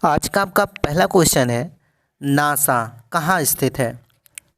आज का आपका पहला क्वेश्चन है, नासा कहाँ स्थित है।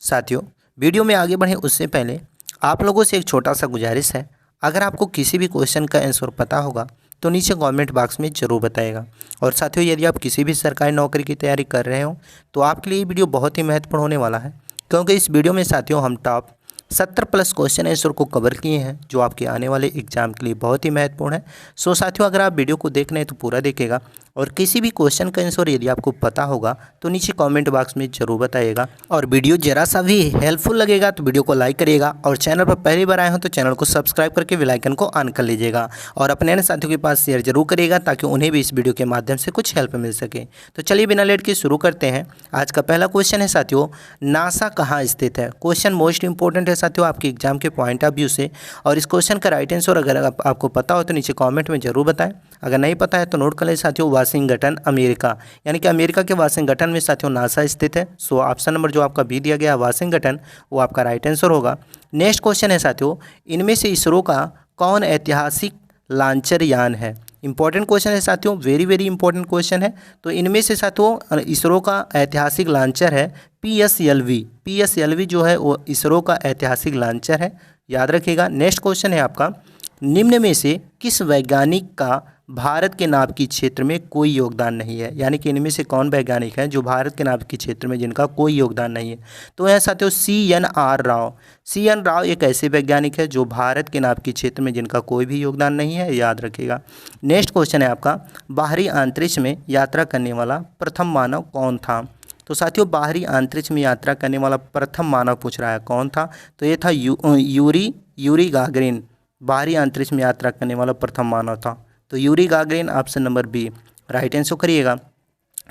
साथियों, वीडियो में आगे बढ़ें उससे पहले आप लोगों से एक छोटा सा गुजारिश है, अगर आपको किसी भी क्वेश्चन का आंसर पता होगा तो नीचे कमेंट बॉक्स में ज़रूर बताएगा। और साथियों, यदि आप किसी भी सरकारी नौकरी की तैयारी कर रहे हो तो आपके लिए ये वीडियो बहुत ही महत्वपूर्ण होने वाला है, क्योंकि इस वीडियो में साथियों हम टॉप 70+ क्वेश्चन आंसर को कवर किए हैं जो आपके आने वाले एग्जाम के लिए बहुत ही महत्वपूर्ण है। सो साथियों, अगर आप वीडियो को देख रहे हैं तो पूरा देखेगा और किसी भी क्वेश्चन का आंसर यदि आपको पता होगा तो नीचे कमेंट बॉक्स में ज़रूर बताइएगा। और वीडियो जरा सा भी हेल्पफुल लगेगा तो वीडियो को लाइक करिएगा और चैनल पर पहली बार आए हो तो चैनल को सब्सक्राइब करके बेल आइकन को ऑन कर लीजिएगा और अपने अन्य साथियों के पास शेयर जरूर करिएगा ताकि उन्हें भी इस वीडियो के माध्यम से कुछ हेल्प मिल सके। तो चलिए बिना लेट के शुरू करते हैं। आज का पहला क्वेश्चन है साथियों, नासा कहाँ स्थित है। क्वेश्चन मोस्ट इंपॉर्टेंट है साथियों आपके एग्जाम के पॉइंट ऑफ व्यू से। और इस क्वेश्चन का राइट आंसर अगर आपको पता हो तो नीचे कमेंट में जरूर बताएं, अगर नहीं पता है तो नोट कर लें साथियों। वाशिंगटन अमेरिका, यानी कि अमेरिका के वाशिंगटन में साथियों नासा स्थित है। सो ऑप्शन नंबर जो आपका बी दिया गया है वाशिंगटन, वो आपका राइट आंसर होगा। नेक्स्ट क्वेश्चन है साथियों, इनमें से इसरो का कौन ऐतिहासिक लॉन्चर यान है। इंपॉर्टेंट क्वेश्चन है साथियों, वेरी इंपॉर्टेंट क्वेश्चन है। तो इनमें से साथियों इसरो का ऐतिहासिक लॉन्चर है PSLV जो है वो इसरो का ऐतिहासिक लॉन्चर है, याद रखिएगा। नेक्स्ट क्वेश्चन है आपका, निम्न में से किस वैज्ञानिक का भारत के नाभिकीय क्षेत्र में कोई योगदान नहीं है। यानी कि इनमें से कौन वैज्ञानिक है जो भारत के नाभिकीय क्षेत्र में जिनका कोई योगदान नहीं है। तो यह साथियों CNR राव। CN राव एक ऐसे वैज्ञानिक है जो भारत के नाभिकीय क्षेत्र में जिनका कोई भी योगदान नहीं है, याद रखिएगा। नेक्स्ट क्वेश्चन है आपका, बाहरी अंतरिक्ष में यात्रा करने वाला प्रथम मानव कौन था। तो साथियों बाहरी अंतरिक्ष में यात्रा करने वाला प्रथम मानव पूछ रहा है कौन था, तो ये था यूरी गागरिन। बाहरी अंतरिक्ष में यात्रा करने वाला प्रथम मानव था, तो Yuri Gagarin option number B right answer करिएगा।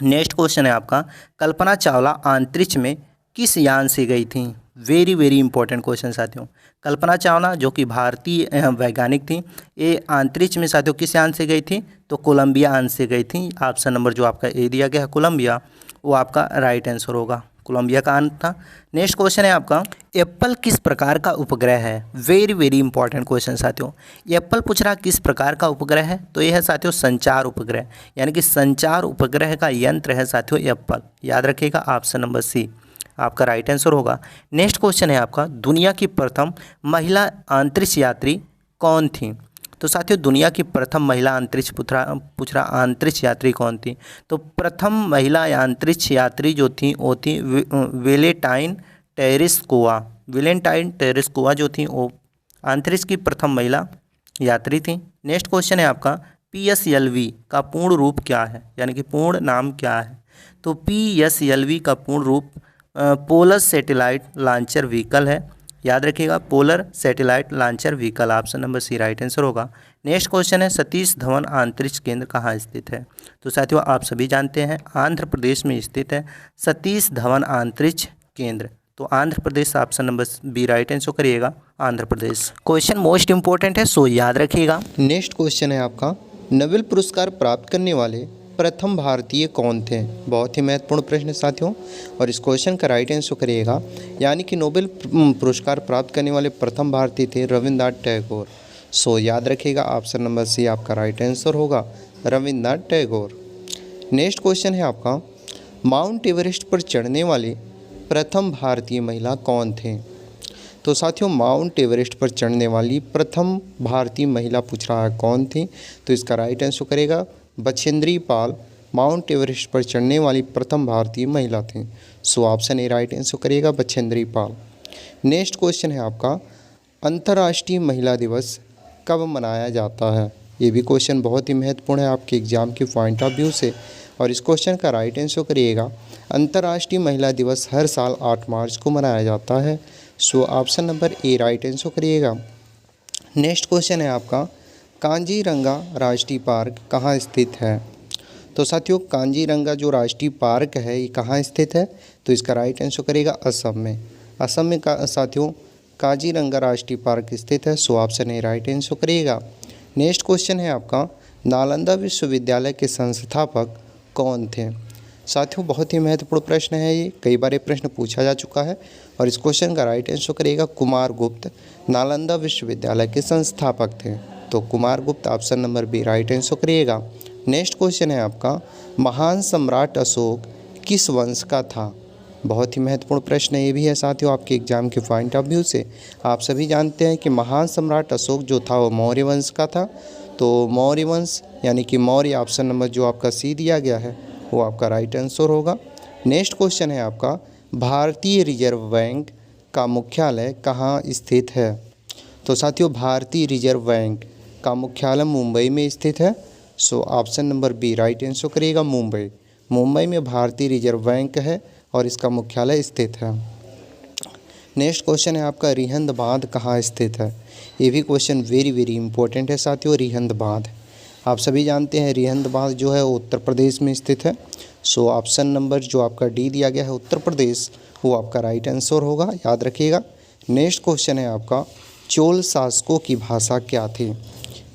नेक्स्ट क्वेश्चन है आपका, कल्पना चावला अंतरिक्ष में किस यान से गई थी। वेरी इंपॉर्टेंट क्वेश्चन साथियों। कल्पना चावला जो कि भारतीय वैज्ञानिक थी, ये अंतरिक्ष में साथियों किस यान से गई थी, तो कोलंबिया यान से गई थी। ऑप्शन नंबर जो आपका ए दिया गया है कोलंबिया, वो आपका राइट आंसर होगा, कोलंबिया का अंत था। नेक्स्ट क्वेश्चन है आपका, एप्पल किस प्रकार का उपग्रह है। वेरी इंपॉर्टेंट क्वेश्चन साथियों। एप्पल पूछ रहा किस प्रकार का उपग्रह है, तो यह है साथियों संचार उपग्रह, यानी कि संचार उपग्रह का यंत्र है साथियों एप्पल, याद रखिएगा। ऑप्शन नंबर सी आपका राइट आंसर होगा। नेक्स्ट क्वेश्चन है आपका, दुनिया की प्रथम महिला अंतरिक्ष यात्री कौन थी। तो साथियों दुनिया की प्रथम महिला अंतरिक्ष पूछ रहा अंतरिक्ष यात्री कौन थी। तो प्रथम महिला अंतरिक्ष यात्री जो थी वो थी वेलेंटाइन टेरेस्कोवा जो थी वो अंतरिक्ष की प्रथम महिला यात्री थी। नेक्स्ट क्वेश्चन है आपका, PSLV का पूर्ण रूप क्या है, यानी कि पूर्ण नाम क्या है। तो PSLV का पूर्ण रूप पोलर सैटेलाइट लॉन्चर व्हीकल है, याद रखिएगा, polar satellite launcher vehicle. Option number C right answer होगा। नेक्स्ट क्वेश्चन है, सतीश धवन अंतरिक्ष केंद्र कहाँ स्थित है। तो साथियों आप सभी जानते हैं आंध्र प्रदेश में स्थित है सतीश धवन अंतरिक्ष केंद्र, तो Andhra Pradesh option number B right answer करिएगा, Andhra Pradesh. Question most important है, सो याद रखिएगा। नेक्स्ट क्वेश्चन है आपका, नोबेल पुरस्कार प्राप्त करने वाले प्रथम भारतीय कौन थे। बहुत ही महत्वपूर्ण प्रश्न है साथियों, और इस क्वेश्चन का राइट आंसर करिएगा। यानी कि नोबेल पुरस्कार प्राप्त करने वाले प्रथम भारतीय थे रविन्द्रनाथ टैगोर। सो याद रखिएगा, ऑप्शन नंबर सी आपका राइट आंसर होगा, रविन्द्रनाथ टैगोर। नेक्स्ट क्वेश्चन है आपका, माउंट एवरेस्ट पर चढ़ने वाले प्रथम भारतीय महिला कौन थे। तो साथियों माउंट एवरेस्ट पर चढ़ने वाली प्रथम भारतीय महिला पूछ रहा है कौन थी, तो इसका राइट आंसर करेगा बछेंद्री पाल। माउंट एवरेस्ट पर चढ़ने वाली प्रथम भारतीय महिला थी, so option A right answer करिएगा, बछेंद्री पाल। नेक्स्ट क्वेश्चन है आपका, अंतर्राष्ट्रीय महिला दिवस कब मनाया जाता है। ये भी क्वेश्चन बहुत ही महत्वपूर्ण है आपके एग्जाम के पॉइंट ऑफ व्यू से, और इस क्वेश्चन का राइट आंसर करिएगा, अंतर्राष्ट्रीय महिला दिवस हर साल 8 मार्च को मनाया जाता है, so option number A right answer करिएगा। नेक्स्ट क्वेश्चन है आपका, कांजीरंगा राष्ट्रीय पार्क कहाँ स्थित है। तो साथियों कांजीरंगा जो राष्ट्रीय पार्क है ये कहाँ स्थित है, तो इसका राइट आंसर करेगा असम में। असम में साथियों कांजीरंगा राष्ट्रीय पार्क स्थित है, so option A right answer करिएगा। नेक्स्ट क्वेश्चन है आपका, नालंदा विश्वविद्यालय के संस्थापक कौन थे। साथियों बहुत ही महत्वपूर्ण प्रश्न है ये, कई बार ये प्रश्न पूछा जा चुका है, और इस क्वेश्चन का राइट आंसर करिएगा कुमार गुप्त नालंदा विश्वविद्यालय के संस्थापक थे, तो Kumaragupta option number B right answer करिएगा, नेक्स्ट क्वेश्चन है आपका, महान सम्राट अशोक किस वंश का था? बहुत ही महत्वपूर्ण प्रश्न ये भी है साथियों आपके एग्जाम के पॉइंट ऑफ व्यू से। आप सभी जानते हैं कि महान सम्राट अशोक जो था वो मौर्य वंश का था। तो मौर्य वंश यानी कि मौर्य, ऑप्शन नंबर जो आपका सी दिया गया है वो आपका राइट आंसर होगा। नेक्स्ट क्वेश्चन है आपका, भारतीय रिजर्व बैंक का मुख्यालय कहाँ स्थित है? तो साथियों भारतीय रिजर्व बैंक का मुख्यालय मुंबई में स्थित है। So option number B right answer करिएगा, मुंबई। मुंबई में भारतीय रिजर्व बैंक है और इसका मुख्यालय स्थित है। नेक्स्ट क्वेश्चन है आपका, रिहंद बांध कहाँ स्थित है? ये भी क्वेश्चन वेरी वेरी इंपॉर्टेंट है साथियों। रिहंद बांध आप सभी जानते हैं, रिहंद बांध जो है वो उत्तर प्रदेश में स्थित है। सो ऑप्शन नंबर जो आपका डी दिया गया है उत्तर प्रदेश, वो आपका राइट आंसर होगा, याद रखिएगा। नेक्स्ट क्वेश्चन है आपका, चोल शासकों की भाषा क्या थी?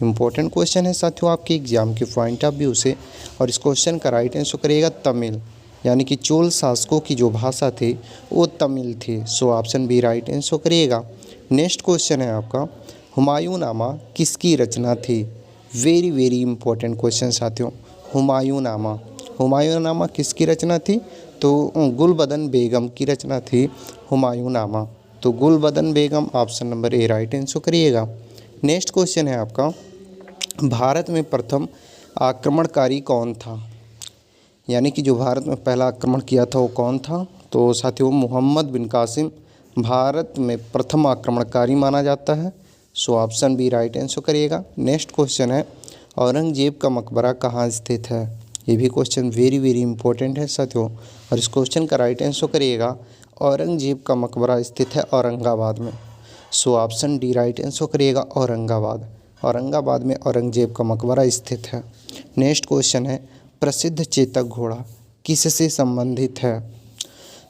इंपॉर्टेंट क्वेश्चन है साथियों आपके एग्जाम के पॉइंट ऑफ व्यू से, और इस क्वेश्चन का राइट आंसर करिएगा तमिल, यानी कि चोल शासकों की जो भाषा थी वो तमिल थी। So option B right answer करिएगा। नेक्स्ट क्वेश्चन है आपका, हुमायूंनामा किसकी रचना थी? वेरी वेरी इंपॉर्टेंट क्वेश्चन साथियों। हुमायूंनामा किसकी रचना थी? तो गुलबदन बेगम की रचना थी हुमायूंनामा। तो Gulbadan Begum, option number A right answer करिएगा। नेक्स्ट क्वेश्चन है आपका, भारत में प्रथम आक्रमणकारी कौन था? यानी कि जो भारत में पहला आक्रमण किया था वो कौन था? तो साथियों मोहम्मद बिन कासिम भारत में प्रथम आक्रमणकारी माना जाता है। So option B right answer करिएगा। नेक्स्ट क्वेश्चन है, औरंगजेब का मकबरा कहाँ स्थित है? ये भी क्वेश्चन वेरी वेरी इंपॉर्टेंट है साथियों, और इस क्वेश्चन का राइट आंसर करिएगा। औरंगजेब का मकबरा स्थित है औरंगाबाद में। So option D right answer करिएगा, औरंगाबाद में औरंगजेब का मकबरा स्थित है। नेक्स्ट क्वेश्चन है, प्रसिद्ध चेतक घोड़ा किससे संबंधित है?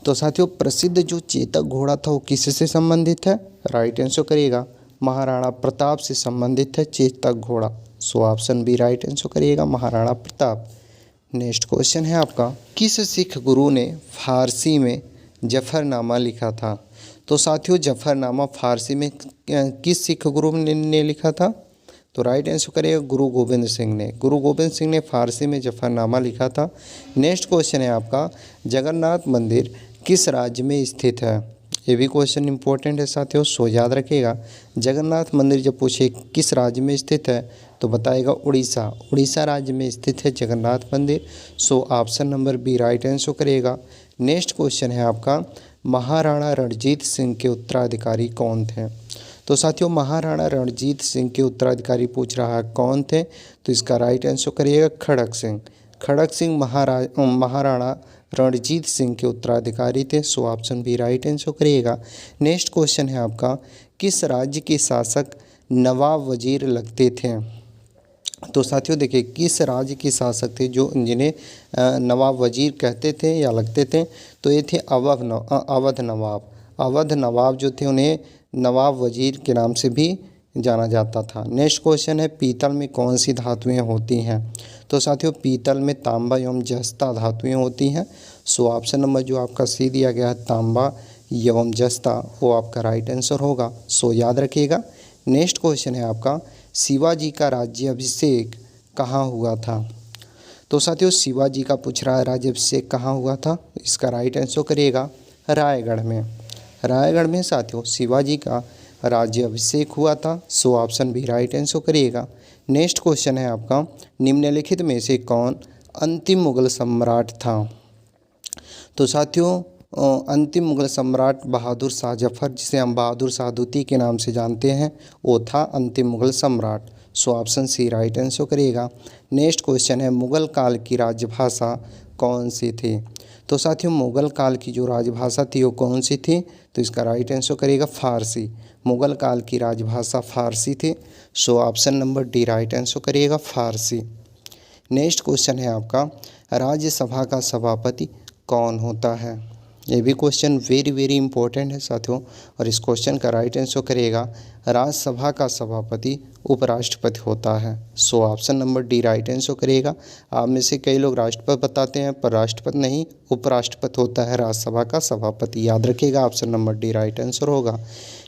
तो साथियों प्रसिद्ध जो चेतक घोड़ा था वो किससे संबंधित है? राइट आंसर करिएगा, महाराणा प्रताप से संबंधित है चेतक घोड़ा। So option B right answer करिएगा, महाराणा प्रताप। नेक्स्ट क्वेश्चन है आपका, किस सिख गुरु ने फारसी में जफरनामा लिखा था? तो साथियों जफरनामा फारसी में किस सिख गुरु ने लिखा था? तो राइट आंसर करिएगा गुरु गोबिंद सिंह ने। गुरु गोबिंद सिंह ने फारसी में जफरनामा लिखा था। नेक्स्ट क्वेश्चन है आपका, जगन्नाथ मंदिर किस राज्य में स्थित है? ये भी क्वेश्चन इंपॉर्टेंट है साथियों, सो याद रखिएगा। जगन्नाथ मंदिर जब पूछे किस राज्य में स्थित है तो बताएगा उड़ीसा राज्य में स्थित है जगन्नाथ मंदिर। So option number B right answer करिएगा। नेक्स्ट क्वेश्चन है आपका, महाराणा रणजीत सिंह के उत्तराधिकारी कौन थे? तो साथियों महाराणा रणजीत सिंह के उत्तराधिकारी पूछ रहा है कौन थे, तो इसका राइट आंसर करिएगा खड़क सिंह। खड़क सिंह महाराणा रणजीत सिंह के उत्तराधिकारी थे। So option B right answer करिएगा। नेक्स्ट क्वेश्चन है आपका, किस राज्य के शासक नवाब वजीर लगते थे? तो साथियों देखिए किस राज्य के शासक थे जो जिन्हें नवाब वजीर कहते थे या लगते थे, तो ये थे अवध नवाब। अवध नवाब जो थे उन्हें नवाब वजीर के नाम से भी जाना जाता था। नेक्स्ट क्वेश्चन है, पीतल में कौन सी धातुएं होती हैं? तो साथियों पीतल में तांबा एवं जस्ता धातुएं होती हैं। सो ऑप्शन नंबर जो आपका सी दिया गया है तांबा एवं जस्ता, वो आपका राइट आंसर होगा। सो याद रखिएगा। नेक्स्ट क्वेश्चन है आपका, शिवाजी का राज्याभिषेक कहाँ हुआ था? तो साथियों शिवाजी का पूछ रहा है राज्याभिषेक कहाँ हुआ था, इसका राइट आंसर करिएगा रायगढ़ में। रायगढ़ में साथियों शिवाजी का राज्याभिषेक हुआ था। सो ऑप्शन भी राइट आंसर करिएगा। नेक्स्ट क्वेश्चन है आपका, निम्नलिखित में से कौन अंतिम मुगल सम्राट था? तो साथियों अंतिम मुगल सम्राट बहादुर शाह जफर, जिसे हम बहादुर शाह दूती के नाम से जानते हैं, वो था अंतिम मुगल सम्राट। So option C right answer करिएगा। नेक्स्ट क्वेश्चन है, मुगल काल की राजभाषा कौन सी थी? तो साथियों मुगल काल की जो राजभाषा थी वो कौन सी थी, तो इसका राइट आंसर करिएगा फारसी। मुगल काल की राजभाषा फारसी थी। So option number D right answer करिएगा फारसी। नेक्स्ट क्वेश्चन है आपका, राज्यसभा का सभापति कौन होता है? ये भी क्वेश्चन वेरी वेरी इंपॉर्टेंट है साथियों, और इस क्वेश्चन का राइट आंसर करिएगा राज्यसभा का सभापति उपराष्ट्रपति होता है। So option number D right answer करिएगा। आप में से कई लोग राष्ट्रपति बताते हैं, पर राष्ट्रपति नहीं, उपराष्ट्रपति होता है राज्यसभा का सभापति। याद रखिएगा option number D right answer होगा।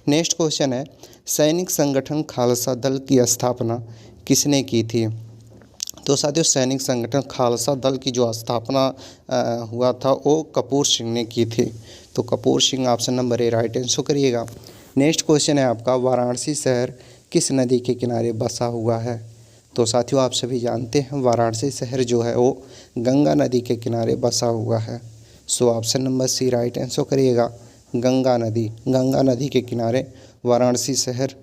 नेक्स्ट क्वेश्चन है, सैनिक संगठन खालसा दल की स्थापना किसने की थी? तो साथियों सैनिक संगठन खालसा दल की जो स्थापना हुआ था वो कपूर सिंह ने की थी। तो Kapoor Singh option number A right answer करिएगा। नेक्स्ट क्वेश्चन है आपका, वाराणसी शहर किस नदी के किनारे बसा हुआ है? तो साथियों आप सभी जानते हैं वाराणसी शहर जो है वो गंगा नदी के किनारे बसा हुआ है। So option number C right answer करिएगा। गंगा नदी के किनारे वाराणसी शहर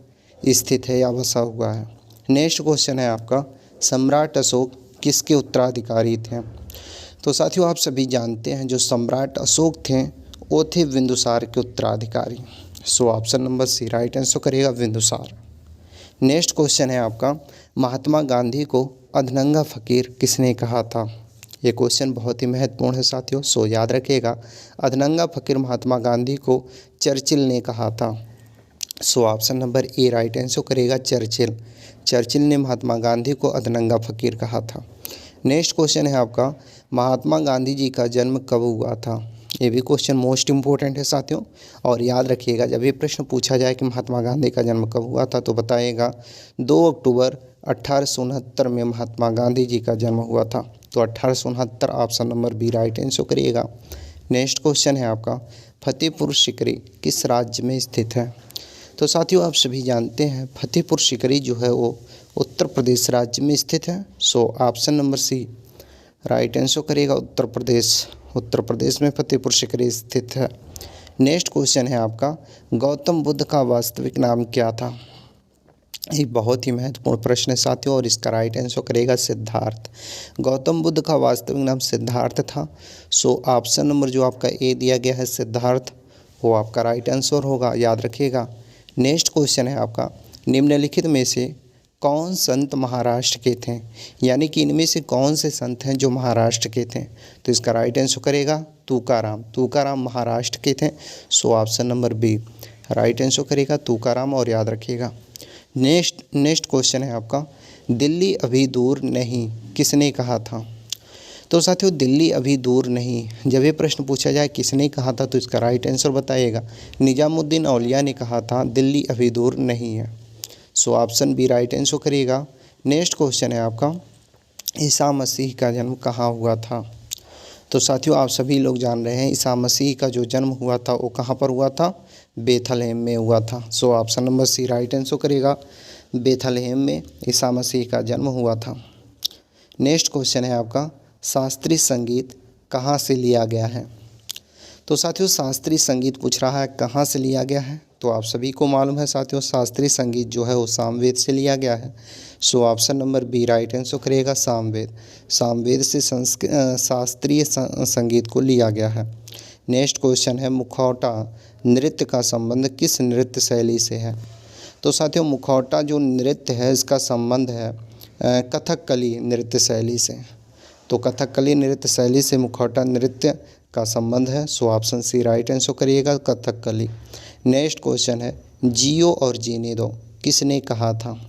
स्थित है या बसा हुआ है। नेक्स्ट क्वेश्चन है आपका, सम्राट अशोक किसके उत्तराधिकारी थे? तो साथियों आप सभी जानते हैं जो सम्राट अशोक थे वो थे बिंदुसार के उत्तराधिकारी। So option number C right answer करिएगा, बिंदुसार। नेक्स्ट क्वेश्चन है आपका, महात्मा गांधी को अधनंगा फकीर किसने कहा था? ये क्वेश्चन बहुत ही महत्वपूर्ण है साथियों, सो याद रखिएगा। अधनंगा फकीर महात्मा गांधी को चर्चिल ने कहा था। So option number A right answer करेगा, चर्चिल ने महात्मा गांधी को अधनंगा फकीर कहा था। नेक्स्ट क्वेश्चन है आपका, महात्मा गांधी जी का जन्म कब हुआ था? ये भी क्वेश्चन मोस्ट इम्पोर्टेंट है साथियों, और याद रखिएगा जब ये प्रश्न पूछा जाए कि महात्मा गांधी का जन्म कब हुआ था तो बताइएगा 2 अक्टूबर 1869 में महात्मा गांधी जी का जन्म हुआ था। तो 1869 option number B right answer करिएगा। नेक्स्ट क्वेश्चन है आपका, फतेहपुर सीकरी किस राज्य में स्थित है? तो साथियों आप सभी जानते हैं फतेहपुर सीकरी जो है वो उत्तर प्रदेश राज्य में स्थित है। So option number C right answer करिएगा, उत्तर प्रदेश में फतेहपुर सीकरी स्थित है। नेक्स्ट क्वेश्चन है आपका, गौतम बुद्ध का वास्तविक नाम क्या था? एक बहुत ही महत्वपूर्ण प्रश्न है साथियों, और इसका राइट आंसर करेगा सिद्धार्थ। गौतम बुद्ध का वास्तविक नाम सिद्धार्थ था। सो ऑप्शन नंबर जो आपका ए दिया गया है सिद्धार्थ, वो आपका राइट आंसर होगा, याद रखिएगा। नेक्स्ट क्वेश्चन है आपका, निम्नलिखित में से कौन संत महाराष्ट्र के थे? यानी कि इनमें से कौन से संत हैं जो महाराष्ट्र के थे? तो इसका राइट आंसर करेगा तुकाराम महाराष्ट्र के थे। So option number B right answer करेगा तुकाराम, और याद रखिएगा। नेक्स्ट क्वेश्चन है आपका, दिल्ली अभी दूर नहीं किसने कहा था? तो साथियों दिल्ली अभी दूर नहीं, जब ये प्रश्न पूछा जाए किसने कहा था तो इसका राइट आंसर बताइएगा। निजामुद्दीन औलिया ने कहा था दिल्ली अभी दूर नहीं है। So option B right answer करिएगा। नेक्स्ट क्वेश्चन है आपका, ईसा मसीह का जन्म कहाँ हुआ था? तो साथियों आप सभी लोग जान रहे हैं ईसा मसीह का जो जन्म हुआ था वो कहाँ पर हुआ था? बेथलहेम में हुआ था। So option number C right answer करेगा, बेथलहेम में ईसा मसीह का जन्म हुआ था। नेक्स्ट क्वेश्चन है आपका, शास्त्रीय संगीत कहाँ से लिया गया है? तो साथियों शास्त्रीय संगीत पूछ रहा है कहाँ से लिया गया है, तो आप सभी को मालूम है साथियों शास्त्रीय संगीत जो है वो सामवेद से लिया गया है। So option number B right answer करेगा, सामवेद से शास्त्रीय संगीत को लिया गया है। नेक्स्ट क्वेश्चन है, मुखौटा नृत्य का संबंध किस नृत्य शैली से है? तो साथियों मुखौटा जो नृत्य है इसका संबंध है कथकली नृत्य शैली से। तो कथकली नृत्य शैली से मुखौटा नृत्य का संबंध है। So option C right answer करिएगा, कथकली। नेक्स्ट क्वेश्चन है, जियो और जीने दो किसने कहा था?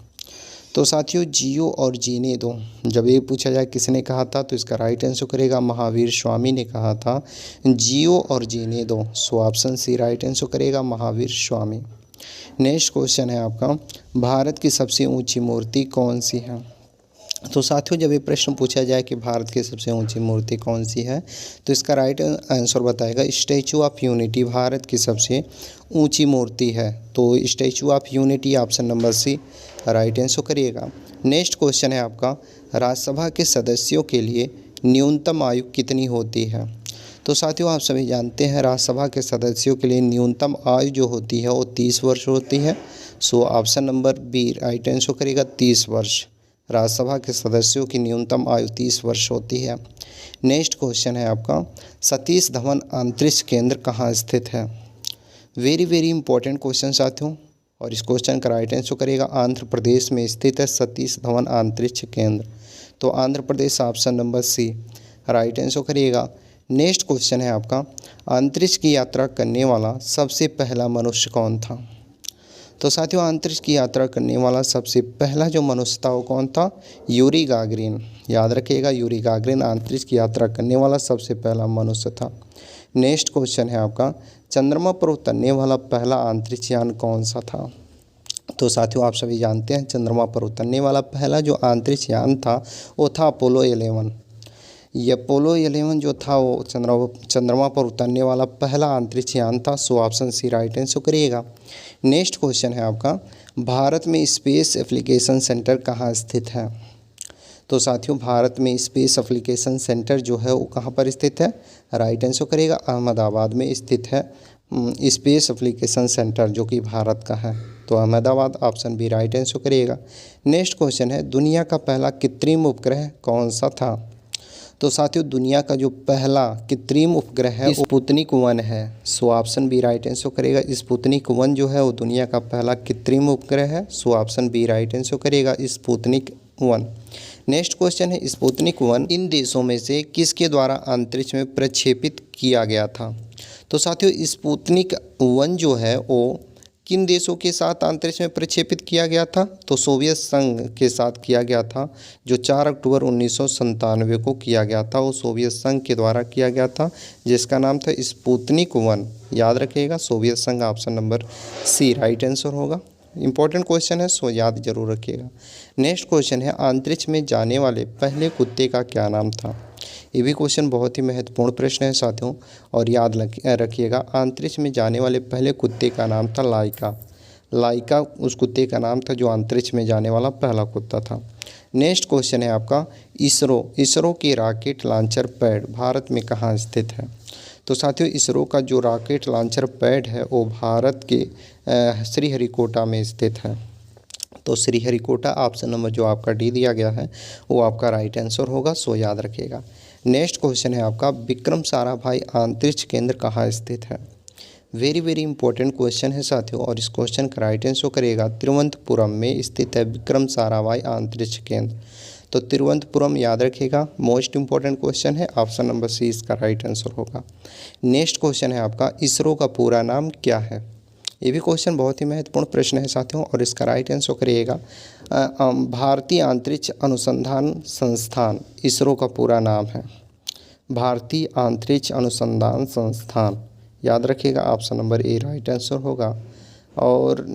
तो साथियों जियो और जीने दो जब ये पूछा जाए किसने कहा था तो इसका राइट आंसर करेगा महावीर स्वामी ने कहा था जियो और जीने दो। So option C right answer करेगा महावीर स्वामी। नेक्स्ट क्वेश्चन है आपका, भारत की सबसे ऊंची मूर्ति कौन सी है? तो साथियों जब ये प्रश्न पूछा जाए कि भारत की सबसे ऊंची मूर्ति कौन सी है तो इसका राइट आंसर बताएगा स्टैचू ऑफ यूनिटी भारत की सबसे ऊंची मूर्ति है। तो Statue of Unity option number C right answer करिएगा। नेक्स्ट क्वेश्चन है आपका, राज्यसभा के सदस्यों के लिए न्यूनतम आयु कितनी होती है? तो साथियों आप सभी जानते हैं राज्यसभा के सदस्यों के लिए न्यूनतम आयु जो होती है वो 30 वर्ष होती है। So option number B right answer करेगा 30 वर्ष। राज्यसभा के सदस्यों की न्यूनतम आयु 30 वर्ष होती है। नेक्स्ट क्वेश्चन है आपका, सतीश धवन अंतरिक्ष केंद्र कहाँ स्थित है? वेरी इंपॉर्टेंट क्वेश्चन साथियों, और इस क्वेश्चन का राइट आंसर करेगा आंध्र प्रदेश में स्थित है सतीश धवन अंतरिक्ष केंद्र। तो Andhra Pradesh option number C right answer करिएगा। नेक्स्ट क्वेश्चन है आपका, अंतरिक्ष की यात्रा करने वाला सबसे पहला मनुष्य कौन था? तो साथियों अंतरिक्ष की यात्रा करने वाला सबसे पहला जो मनुष्य था वो कौन था? Yuri Gagarin. याद रखिएगा यूरी गागरिन अंतरिक्ष की यात्रा करने वाला सबसे पहला मनुष्य था। नेक्स्ट क्वेश्चन है आपका, चंद्रमा पर उतरने वाला पहला अंतरिक्ष यान कौन सा था? तो साथियों आप सभी जानते हैं चंद्रमा पर उतरने वाला पहला जो अंतरिक्ष यान था वो था अपोलो 11। ये अपोलो 11 जो था वो चंद्रमा पर उतरने वाला पहला अंतरिक्ष यान था। So option C right answer करिएगा। नेक्स्ट क्वेश्चन है आपका, भारत में स्पेस एप्लीकेशन सेंटर कहाँ स्थित है? तो साथियों भारत में स्पेस एप्लीकेशन सेंटर जो है वो कहाँ पर स्थित है? राइट आंसर करेगा अहमदाबाद में स्थित है स्पेस एप्लीकेशन सेंटर जो कि भारत का है। तो Ahmedabad option B right answer करिएगा। नेक्स्ट क्वेश्चन है, दुनिया का पहला कृत्रिम उपग्रह कौन सा था? तो साथियों दुनिया का जो पहला कृत्रिम उपग्रह है स्पुतनिक 1 है। So option B right answer करेगा। स्पुतनिक 1 जो है वो दुनिया का पहला कृत्रिम उपग्रह है। So option B right answer करेगा स्पुतनिक 1। नेक्स्ट क्वेश्चन है, स्पुतनिक 1 इन देशों में से किसके द्वारा अंतरिक्ष में प्रक्षेपित किया गया था? तो साथियों स्पुतनिक 1 जो है वो किन देशों के साथ अंतरिक्ष में प्रक्षेपित किया गया था? तो सोवियत संघ के साथ किया गया था, जो 4 अक्टूबर 1997 को किया गया था। वो सोवियत संघ के द्वारा किया गया था जिसका नाम था स्पुतनिक 1। याद रखिएगा सोवियत संघ option number C right answer होगा। इंपॉर्टेंट क्वेश्चन है सो याद जरूर रखिएगा। नेक्स्ट क्वेश्चन है, अंतरिक्ष में जाने वाले पहले कुत्ते का क्या नाम था? ये भी क्वेश्चन बहुत ही महत्वपूर्ण प्रश्न है साथियों और याद रखिएगा। अंतरिक्ष में जाने वाले पहले कुत्ते का नाम था लाइका। लाइका उस कुत्ते का नाम था जो अंतरिक्ष में जाने वाला पहला कुत्ता था। नेक्स्ट क्वेश्चन है आपका, इसरो के रॉकेट लॉन्चर पैड भारत में कहाँ स्थित है? तो साथियों इसरो का जो रॉकेट लॉन्चर पैड है वो भारत के श्रीहरिकोटा में स्थित है। तो श्रीहरिकोटा ऑप्शन नंबर जो आपका डी दिया गया है वो आपका राइट आंसर होगा। सो याद रखिएगा। नेक्स्ट क्वेश्चन है आपका, विक्रम साराभाई अंतरिक्ष केंद्र कहाँ स्थित है? वेरी वेरी इंपॉर्टेंट क्वेश्चन है साथियों और इस क्वेश्चन का राइट आंसर करेगा तिरुवनंतपुरम में स्थित है विक्रम साराभाई अंतरिक्ष केंद्र। तो तिरुवनंतपुरम याद रखिएगा, मोस्ट इंपॉर्टेंट क्वेश्चन है। ऑप्शन नंबर सी इसका राइट आंसर होगा। नेक्स्ट क्वेश्चन है आपका, इसरो का पूरा नाम क्या है? ये भी क्वेश्चन बहुत ही महत्वपूर्ण प्रश्न है साथियों और इसका राइट आंसर करिएगा भारतीय अंतरिक्ष अनुसंधान संस्थान। इसरो का पूरा नाम है भारतीय अंतरिक्ष अनुसंधान संस्थान। याद रखिएगा option number A right answer होगा। और